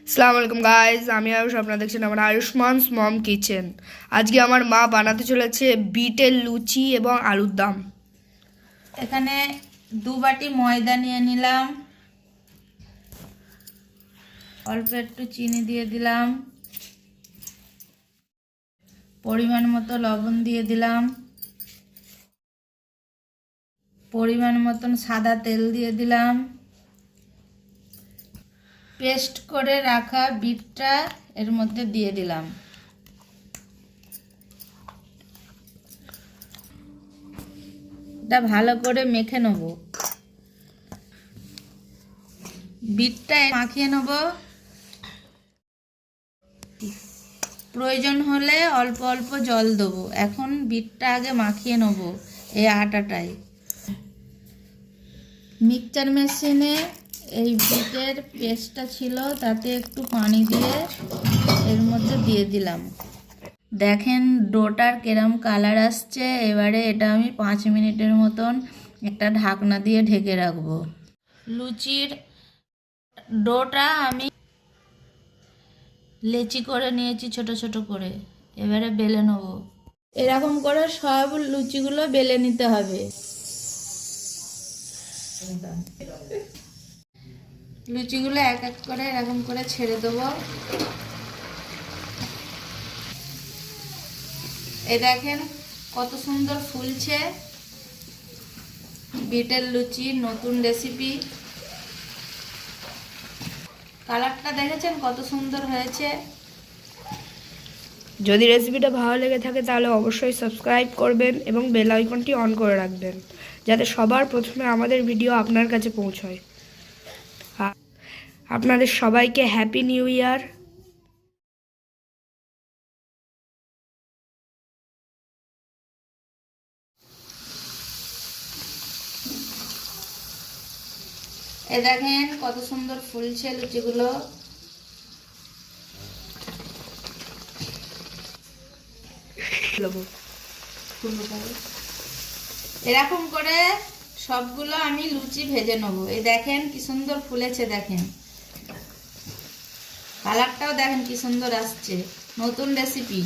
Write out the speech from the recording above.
আসসালামু আলাইকুম গাইজ, আমি আয়ুষ। আপনারা দেখছেন আমার আয়ুষ্মানস মম কিচেন। আজকে আমার মা বানাতে চলেছে বিটের লুচি এবং আলুর দম। এখানে 2 বাটি ময়দা নিয়ে নিলাম, অল্প একটু চিনি দিয়ে দিলাম, পরিমাণ মতো লবণ দিয়ে দিলাম, পরিমাণ মতন সাদা তেল দিয়ে দিলাম, পেস্ট করে রাখা বিটটা এর মধ্যে দিয়ে দিলাম। এটা ভালো করে মেখে নেব। বিটটা মাখিয়ে নেব। প্রয়োজন হলে অল্প অল্প জল দেবো। এখন বিটটা আগে মাখিয়ে নেব এই আটাটাই। মিক্সচার মেশিনে এই বিটের পেস্টটা ছিল, তাতে একটু পানি দিয়ে এর মধ্যে দিয়ে দিলাম। দেখেন ডোটার কেরম কালার আসছে। এবারে এটা আমি 5 মিনিটের মতন একটা ঢাকনা দিয়ে ঢেকে রাখবো। লুচির ডোটা আমি লেচি করে নিয়েছি ছোট ছোট করে। এবারে বেলে নেব। এরকম করে সব লুচিগুলো বেলে নিতে হবে। লুচিগুলো এক এক করে এরকম করে ছেড়ে দেবো। এই দেখেন কত সুন্দর ফুলছে বিটের লুচি, নতুন রেসিপি। কালারটা দেখেছেন কত সুন্দর হয়েছে। যদি রেসিপিটা ভালো লেগে থাকে তাহলে অবশ্যই সাবস্ক্রাইব করবেন এবং বেল আইকনটি অন করে রাখবেন, যাতে সবার প্রথমে আমাদের ভিডিও আপনার কাছে পৌঁছয়। আপনাদের সবাইকে হ্যাপি নিউ ইয়ার। এই দেখেন কত সুন্দর ফুলছে লুচিগুলো। এরকম করে সবগুলো আমি লুচি ভেজে নেবো। এই দেখেন কি সুন্দর ফুলেছে, দেখেন কালারটাও দেখেন কি সুন্দর আসছে। নতুন রেসিপি।